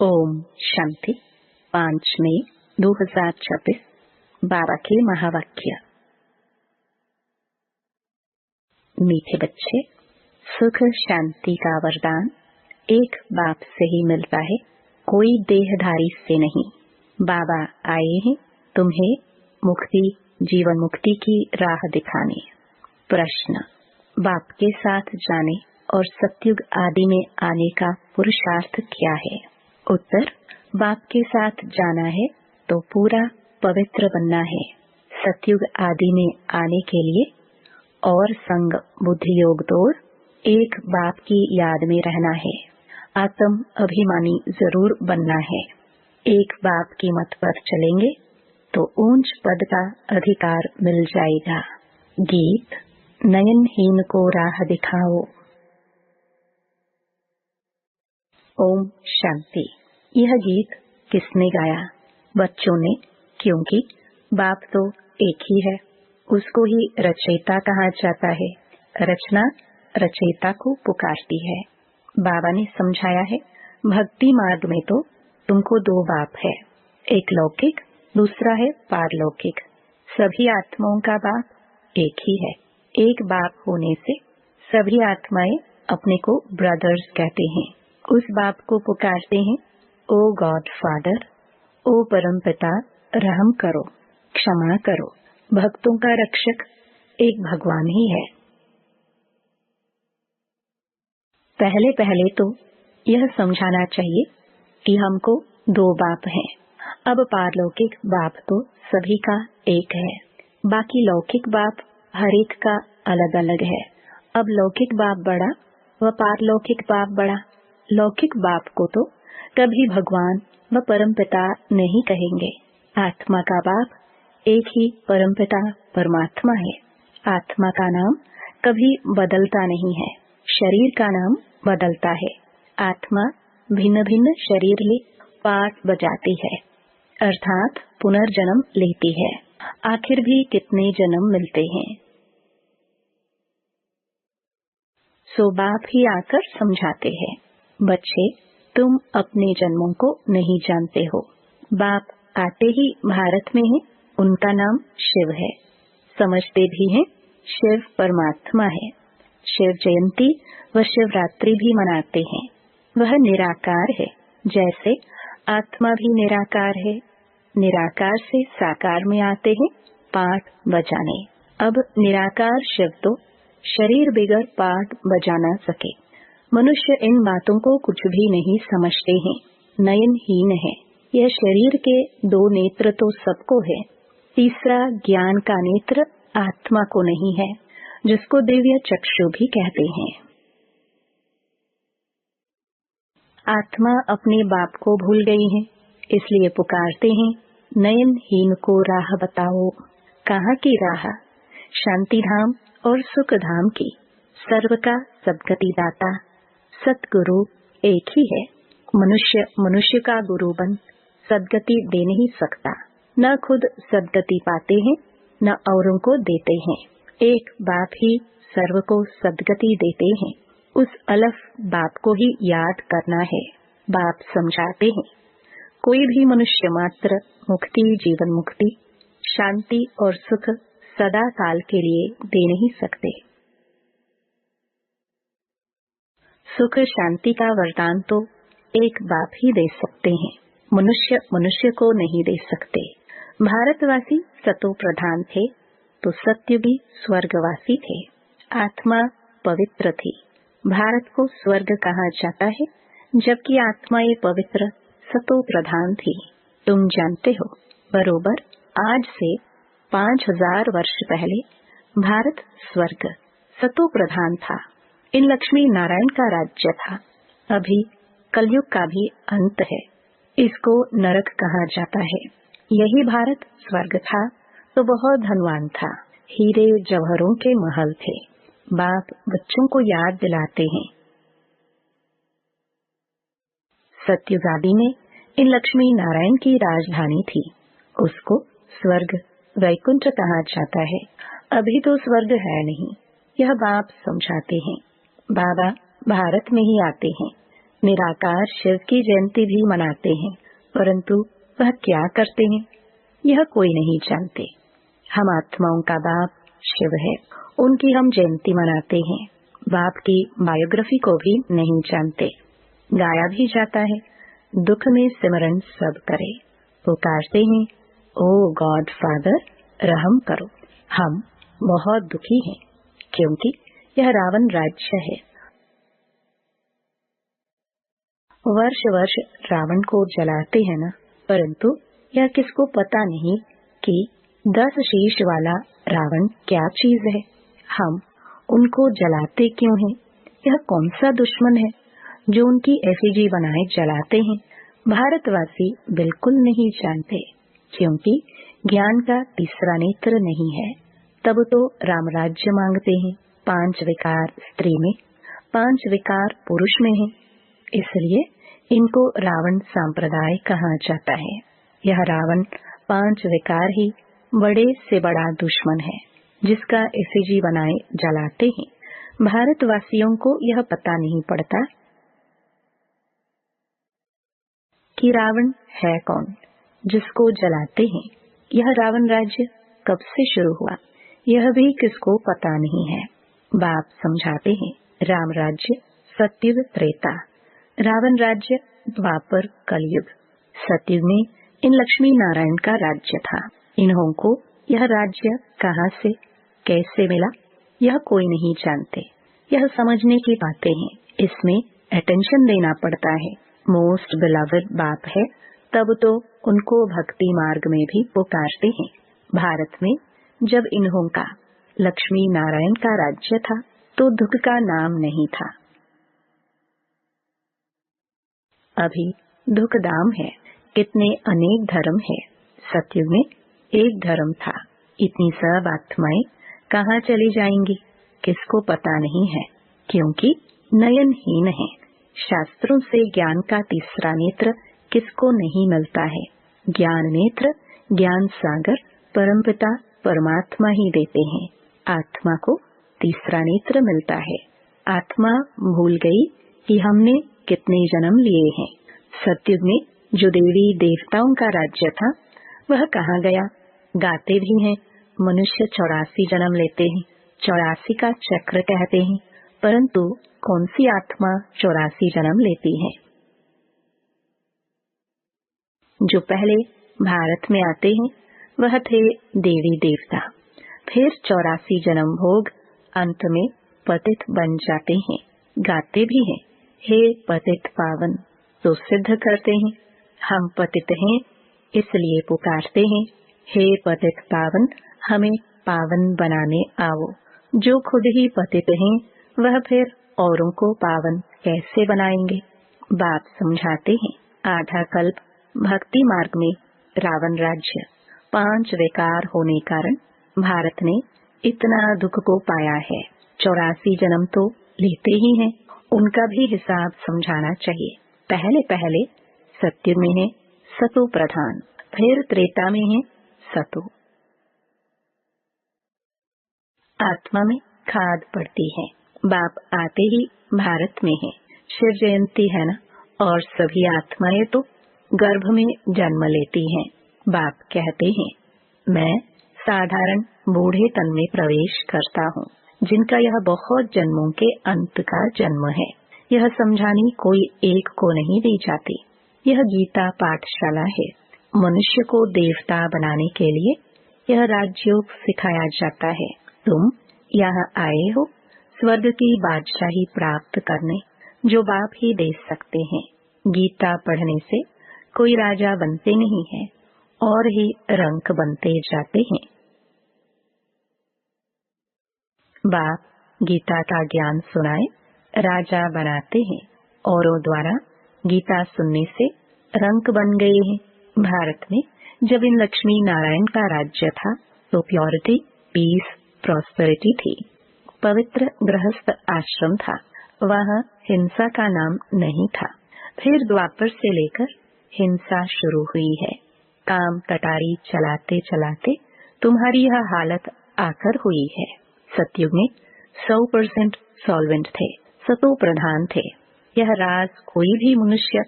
ओम शांति 5 मई 2026 बाबा के महावाक्य। मीठे बच्चे, सुख शांति का वरदान एक बाप से ही मिलता है, कोई देहधारी से नहीं। बाबा आए हैं तुम्हें मुक्ति, जीवन मुक्ति की राह दिखाने। प्रश्न, बाप के साथ जाने और सतयुग आदि में आने का पुरुषार्थ क्या है? उत्तर, बाप के साथ जाना है तो पूरा पवित्र बनना है। सतयुग आदि में आने के लिए और संग बुद्धि योग तोड़ एक बाप की याद में रहना है। आत्म अभिमानी जरूर बनना है। एक बाप की मत पर चलेंगे तो ऊंच पद का अधिकार मिल जाएगा। गीत, नयनहीन को राह दिखाओ। ओम शांति। यह गीत किसने गाया? बच्चों ने, क्योंकि बाप तो एक ही है, उसको ही रचयिता कहा जाता है। रचना रचयिता को पुकारती है। बाबा ने समझाया है, भक्ति मार्ग में तो तुमको दो बाप है, एक लौकिक, दूसरा है पारलौकिक। सभी आत्माओं का बाप एक ही है। एक बाप होने से सभी आत्माएं अपने को ब्रदर्स कहते हैं। उस बाप को पुकारते हैं, ओ गॉड फादर, ओ परम पिता, रहम करो, क्षमा करो। भक्तों का रक्षक एक भगवान ही है। पहले पहले तो यह समझाना चाहिए कि हमको दो बाप हैं। अब पारलौकिक बाप तो सभी का एक है, बाकी लौकिक बाप हर एक का अलग अलग है। अब लौकिक बाप बड़ा व पारलौकिक बाप बड़ा। लौकिक बाप को तो कभी भगवान व परमपिता नहीं कहेंगे। आत्मा का बाप एक ही परमपिता परमात्मा है। आत्मा का नाम कभी बदलता नहीं है, शरीर का नाम बदलता है। आत्मा भिन्न भिन्न शरीर ले पाठ बजाती है, अर्थात पुनर्जन्म लेती है। आखिर भी कितने जन्म मिलते हैं। सो बाप ही आकर समझाते हैं, बच्चे तुम अपने जन्मों को नहीं जानते हो। बाप आते ही भारत में है, उनका नाम शिव है। समझते भी हैं शिव परमात्मा है। शिव जयंती व शिवरात्रि भी मनाते हैं। वह निराकार है, जैसे आत्मा भी निराकार है। निराकार से साकार में आते हैं पाठ बजाने। अब निराकार शिव तो शरीर बिगर पाठ बजा न सके। मनुष्य इन बातों को कुछ भी नहीं समझते हैं, नयनहीन है। यह शरीर के दो नेत्र तो सबको है, तीसरा ज्ञान का नेत्र आत्मा को नहीं है, जिसको दिव्य चक्षु भी कहते हैं। आत्मा अपने बाप को भूल गई है, इसलिए पुकारते हैं, नयनहीन को राह बताओ। कहाँ की राह? शांति धाम और सुख धाम की। सर्व का सद्गति दाता सतगुरु एक ही है। मनुष्य मनुष्य का गुरु बन सद्गति दे नहीं सकता। न खुद सद्गति पाते हैं, न औरों को देते हैं। एक बाप ही सर्व को सद्गति देते हैं। उस अलफ बाप को ही याद करना है। बाप समझाते हैं, कोई भी मनुष्य मात्र मुक्ति, जीवन मुक्ति, शांति और सुख सदा काल के लिए दे नहीं सकते। सुख शांति का वरदान तो एक बाप ही दे सकते हैं, मनुष्य मनुष्य को नहीं दे सकते। भारतवासी सतो प्रधान थे तो सत्ययुगी स्वर्गवासी थे। आत्मा पवित्र थी। भारत को स्वर्ग कहा जाता है, जबकि आत्माएं पवित्र सतो प्रधान थी। तुम जानते हो, बरोबर आज से 5000 वर्ष पहले भारत स्वर्ग सतो प्रधान था। इन लक्ष्मी नारायण का राज्य था। अभी कलयुग का भी अंत है, इसको नरक कहा जाता है। यही भारत स्वर्ग था तो बहुत धनवान था। हीरे जवाहरों के महल थे। बाप बच्चों को याद दिलाते हैं, सतयुग आदि में इन लक्ष्मी नारायण की राजधानी थी। उसको स्वर्ग वैकुंठ कहा जाता है। अभी तो स्वर्ग है नहीं, यह बाप समझाते हैं। बाबा भारत में ही आते हैं, निराकार शिव की जयंती भी मनाते हैं, परंतु वह क्या करते हैं यह कोई नहीं जानते। हम आत्माओं का बाप शिव है, उनकी हम जयंती मनाते हैं। बाप की बायोग्राफी को भी नहीं जानते। गाया भी जाता है, दुख में सिमरन सब करे। पुकारते हैं, ओ गॉड फादर रहम करो। हम बहुत दुखी हैं क्योंकि यह रावण राज्य है। वर्ष वर्ष रावण को जलाते हैं ना, परंतु यह किसको पता नहीं कि 10 शीश वाला रावण क्या चीज है। हम उनको जलाते क्यों हैं? यह कौन सा दुश्मन है जो उनकी एफिजी बनाए जलाते हैं? भारतवासी बिल्कुल नहीं जानते, क्योंकि ज्ञान का तीसरा नेत्र नहीं है। तब तो रामराज्य मांगते हैं। 5 विकार स्त्री में, 5 विकार पुरुष में है, इसलिए इनको रावण संप्रदाय कहा जाता है। यह रावण 5 विकार ही बड़े से बड़ा दुश्मन है, जिसका एफिजी बनाए जलाते हैं। भारतवासियों को यह पता नहीं पड़ता कि रावण है कौन जिसको जलाते हैं। यह रावण राज्य कब से शुरू हुआ यह भी किसको पता नहीं है। बाप समझाते हैं, राम राज्य सतयुग त्रेता, रावण राज्य द्वापर कलयुग। सतयुग में इन लक्ष्मी नारायण का राज्य था। इन्हों को यह राज्य कहाँ से कैसे मिला यह कोई नहीं जानते। यह समझने की बातें हैं, इसमें अटेंशन देना पड़ता है। मोस्ट बिलवड बाप है, तब तो उनको भक्ति मार्ग में भी पुकारते हैं। भारत में जब इन्हों का लक्ष्मी नारायण का राज्य था तो दुख का नाम नहीं था। अभी दुख दाम है। कितने अनेक धर्म है। सतयुग में एक धर्म था। इतनी सब आत्माएं कहाँ चली जाएंगी किसको पता नहीं है, क्योंकि नयनहीन है। शास्त्रों से ज्ञान का तीसरा नेत्र किसको नहीं मिलता है। ज्ञान नेत्र ज्ञान सागर परमपिता परमात्मा ही देते हैं। आत्मा को तीसरा नेत्र मिलता है। आत्मा भूल गई कि हमने कितने जन्म लिए हैं। सतयुग में जो देवी देवताओं का राज्य था वह कहाँ गया? गाते भी हैं, मनुष्य 84 जन्म लेते हैं, 84 का चक्र कहते हैं, परंतु कौन सी आत्मा 84 जन्म लेती है? जो पहले भारत में आते हैं वह थे देवी देवता, फिर 84 जन्म भोग, अंत में पतित बन जाते हैं। गाते भी हैं, हे पतित पावन, तो सिद्ध करते हैं हम पतित हैं, इसलिए पुकारते हैं, हे पतित पावन हमें पावन बनाने आओ। जो खुद ही पतित हैं वह फिर औरों को पावन कैसे बनाएंगे? बाप समझाते हैं, आधा कल्प भक्ति मार्ग में रावण राज्य 5 विकार होने कारण भारत ने इतना दुख को पाया है। 84 जन्म तो लेते ही हैं, उनका भी हिसाब समझाना चाहिए। पहले पहले सत्युग में है सतो प्रधान, फिर त्रेता में है सतो। आत्मा में खाद पड़ती है। बाप आते ही भारत में है, शिव जयंती है ना, और सभी आत्माएं तो गर्भ में जन्म लेती हैं। बाप कहते हैं, मैं साधारण बूढ़े तन में प्रवेश करता हूँ, जिनका यह बहुत जन्मों के अंत का जन्म है। यह समझानी कोई एक को नहीं दी जाती। यह गीता पाठशाला है। मनुष्य को देवता बनाने के लिए यह राजयोग सिखाया जाता है। तुम यहाँ आए हो स्वर्ग की बादशाही प्राप्त करने, जो बाप ही दे सकते हैं। गीता पढ़ने से कोई राजा बनते नहीं है, और ही रंक बनते जाते हैं। बाप गीता का ज्ञान सुनाए राजा बनाते हैं, औरों द्वारा गीता सुनने से रंक बन गए हैं। भारत में जब इन लक्ष्मी नारायण का राज्य था तो प्योरिटी, पीस, प्रॉस्पेरिटी थी। पवित्र गृहस्थ आश्रम था, वहाँ हिंसा का नाम नहीं था। फिर द्वापर से लेकर हिंसा शुरू हुई है। काम कटारी चलाते चलाते तुम्हारी यह हालत आकर हुई है। सतयुग में 100% सॉल्वेंट थे, सतो प्रधान थे। यह राज कोई भी मनुष्य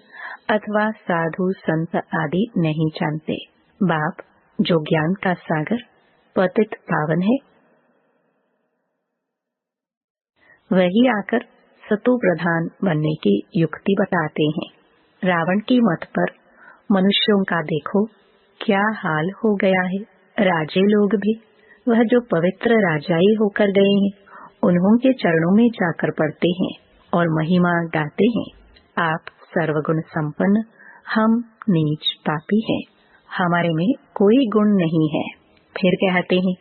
अथवा साधु संत आदि नहीं जानते। बाप जो ज्ञान का सागर पतित पावन है, वही आकर सतो प्रधान बनने की युक्ति बताते हैं। रावण की मत पर मनुष्यों का देखो क्या हाल हो गया है। राजे लोग भी वह जो पवित्र राजाई होकर गए हैं, उन्हों के चरणों में जाकर पड़ते हैं और महिमा गाते हैं। आप सर्वगुण संपन्न, हम नीच पापी हैं, हमारे में कोई गुण नहीं है। फिर कहते हैं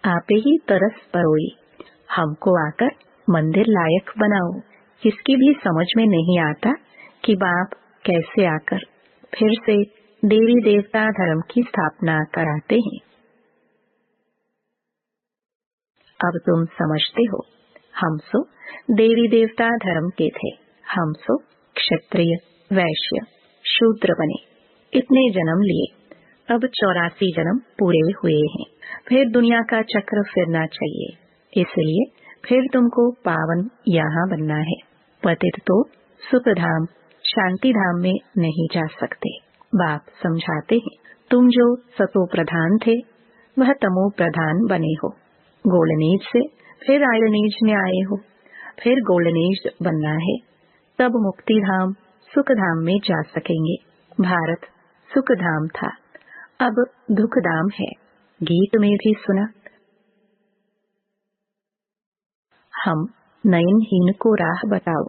आपे ही तरस परोई, हमको आकर मंदिर लायक बनाओ। किसकी भी समझ में नहीं आता कि बाप कैसे आकर फिर से देवी देवता धर्म की स्थापना कराते हैं। अब तुम समझते हो, हम सो देवी देवता धर्म के थे, हम सो क्षत्रिय वैश्य शूद्र बने, इतने जन्म लिए, अब 84 जन्म पूरे हुए हैं। फिर दुनिया का चक्र फिरना चाहिए, इसलिए फिर तुमको पावन यहाँ बनना है। पतित तो सुखधाम शांति धाम में नहीं जा सकते। बाप समझाते हैं तुम जो सतो प्रधान थे वह तमो प्रधान बने हो। गोल्डन एज से फिर आयरन एज में आए हो, फिर गोल्डन एज बनना है, तब मुक्ति धाम सुख धाम में जा सकेंगे। भारत सुख धाम था, अब दुख धाम है। गीत में भी सुना, हम नयनहीन को राह बताओ,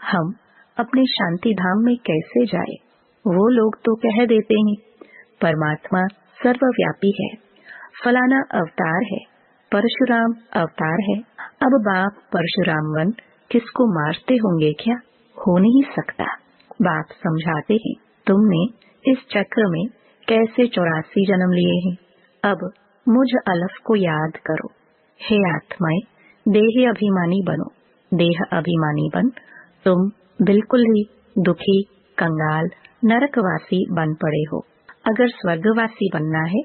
हम अपने शांति धाम में कैसे जाए। वो लोग तो कह देते हैं परमात्मा सर्वव्यापी है, फलाना अवतार है, परशुराम अवतार है। अब बाप परशुराम वन किसको मारते होंगे क्या? हो नहीं सकता। बाप समझाते हैं तुमने इस चक्र में कैसे 84 जन्म लिए हैं। अब मुझ अलफ को याद करो। हे आत्माएं, देह अभिमानी बनो। देह अभिमानी बन तुम बिल्कुल ही दुखी, कंगाल, नरकवासी बन पड़े हो। अगर स्वर्गवासी बनना है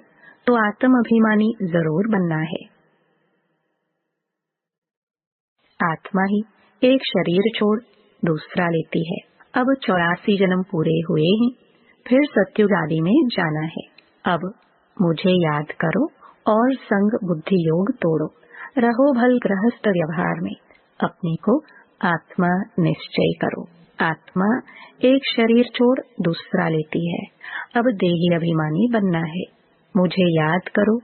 तो आत्म अभिमानी जरूर बनना है। आत्मा ही एक शरीर छोड़ दूसरा लेती है। अब 84 जन्म पूरे हुए हैं, फिर सत्युग आदि में जाना है। अब मुझे याद करो और संग बुद्धि योग तोड़ो। रहो भल गृहस्थ व्यवहार में, अपने को आत्मा निश्चय करो। आत्मा एक शरीर छोड़ दूसरा लेती है। अब देही अभिमानी बनना है। मुझे याद करो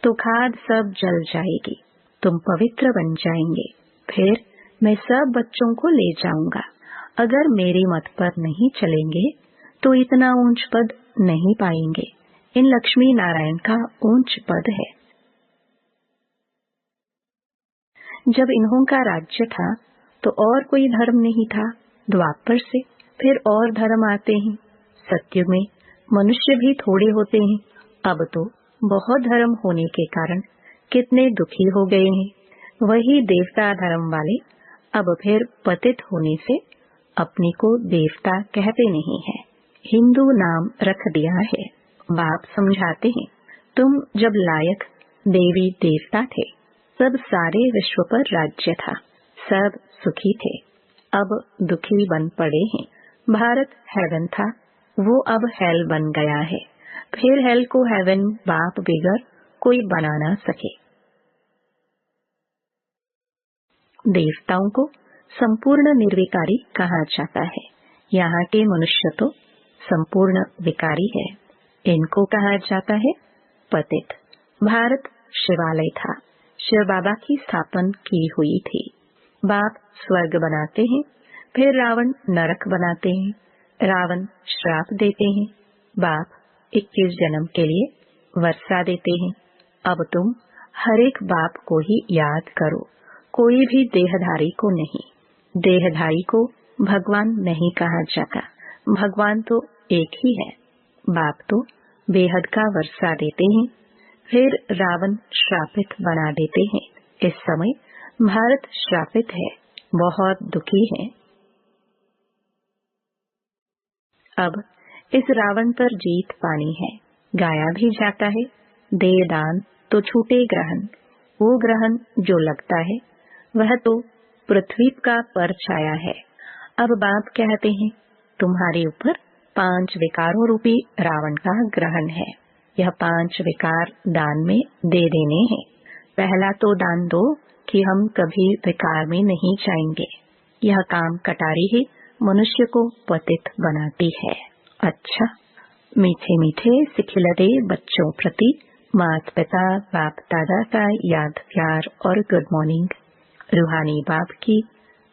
तो खाद सब जल जाएगी, तुम पवित्र बन जाएंगे। फिर मैं सब बच्चों को ले जाऊंगा। अगर मेरी मत पर नहीं चलेंगे तो इतना ऊंच पद नहीं पाएंगे। इन लक्ष्मी नारायण का ऊंच पद है। जब इन्हों का राज्य था तो और कोई धर्म नहीं था। द्वापर से फिर और धर्म आते हैं। सत्युग में मनुष्य भी थोड़े होते हैं। अब तो बहुत धर्म होने के कारण कितने दुखी हो गए हैं। वही देवता धर्म वाले अब फिर पतित होने से अपने को देवता कहते नहीं है, हिंदू नाम रख दिया है। बाप समझाते हैं तुम जब लायक देवी देवता थे तब सारे विश्व पर राज्य था, सब सुखी थे। अब दुखी बन पड़े हैं। भारत हेवन था, वो अब हेल बन गया है। फिर हेल को हेवन बाप बिगर कोई बना ना सके। देवताओं को संपूर्ण निर्विकारी कहा जाता है। यहाँ के मनुष्य तो संपूर्ण विकारी है, इनको कहा जाता है पतित। भारत शिवालय था, शिव बाबा की स्थापना की हुई थी। बाप स्वर्ग बनाते हैं, फिर रावण नरक बनाते हैं। रावण श्राप देते हैं, बाप 21 जन्म के लिए वर्षा देते हैं। अब तुम हर एक बाप को ही याद करो, कोई भी देहधारी को नहीं। देहधारी को भगवान नहीं कहा जाता, भगवान तो एक ही है। बाप तो बेहद का वर्षा देते हैं, फिर रावण श्रापित बना देते हैं। इस समय भारत श्रापित है, बहुत दुखी है। अब इस रावण पर जीत पानी है। गाया भी जाता है दे दान तो छूटे ग्रहण। वो ग्रहण जो लगता है वह तो पृथ्वी का पर छाया है। अब बाप कहते हैं, तुम्हारे ऊपर 5 विकारों रूपी रावण का ग्रहण है। यह 5 विकार दान में दे देने हैं। पहला तो दान दो कि हम कभी विकार में नहीं जाएंगे। यह काम कटारी ही मनुष्य को पतित बनाती है। अच्छा, मीठे मीठे सिखिलते बच्चों प्रति माता पिता बाप दादा का याद प्यार और गुड मॉर्निंग। रूहानी बाप की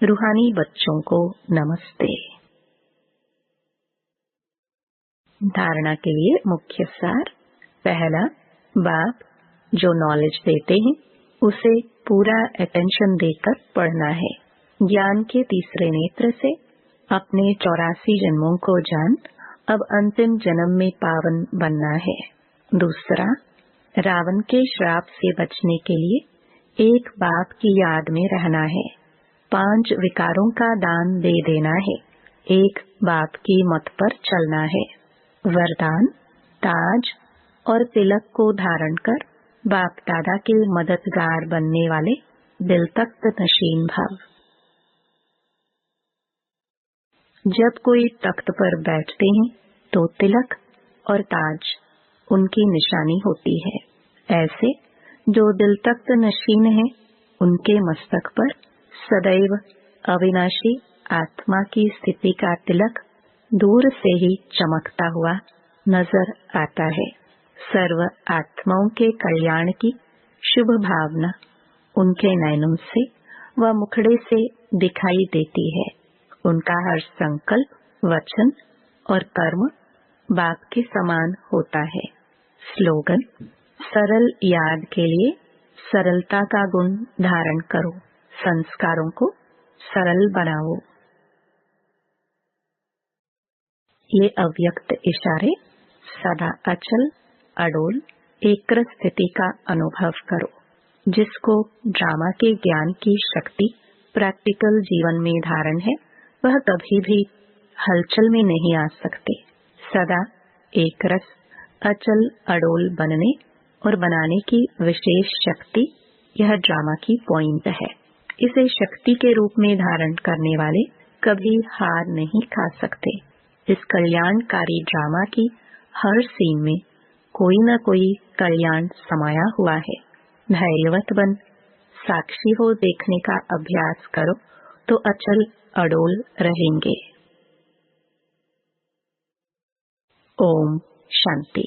रूहानी बच्चों को नमस्ते। धारणा के लिए मुख्य सार। पहला, बाप जो नॉलेज देते हैं उसे पूरा अटेंशन देकर पढ़ना है। ज्ञान के तीसरे नेत्र से अपने 84 जन्मों को जान अब अंतिम जन्म में पावन बनना है। दूसरा, रावण के श्राप से बचने के लिए एक बाप की याद में रहना है। 5 विकारों का दान दे देना है। एक बाप की मत पर चलना है। वरदान, ताज और तिलक को धारण कर बाप दादा के मददगार बनने वाले दिल तख्त नशीन भाव। जब कोई तख्त पर बैठते हैं तो तिलक और ताज उनकी निशानी होती है। ऐसे जो दिल तख्त नशीन है उनके मस्तक पर सदैव अविनाशी आत्मा की स्थिति का तिलक दूर से ही चमकता हुआ नजर आता है। सर्व आत्माओं के कल्याण की शुभ भावना उनके नयनों से व मुखड़े से दिखाई देती है। उनका हर संकल्प, वचन और कर्म बाप के समान होता है। स्लोगन, सरल याद के लिए सरलता का गुण धारण करो, संस्कारों को सरल बनाओ। ये अव्यक्त इशारे सदा अचल अडोल एकर स्थिति का अनुभव करो। जिसको ड्रामा के ज्ञान की शक्ति प्रैक्टिकल जीवन में धारण है वह कभी भी हलचल में नहीं आ सकते। सदा एक रस अचल अडोल बनने और बनाने की विशेष शक्ति यह ड्रामा की पॉइंट है। इसे शक्ति के रूप में धारण करने वाले कभी हार नहीं खा सकते। इस कल्याणकारी ड्रामा की हर सीन में कोई न कोई कल्याण समाया हुआ है। धैर्यवत बन साक्षी हो देखने का अभ्यास करो तो अचल अडोल रहेंगे। ओम शांति।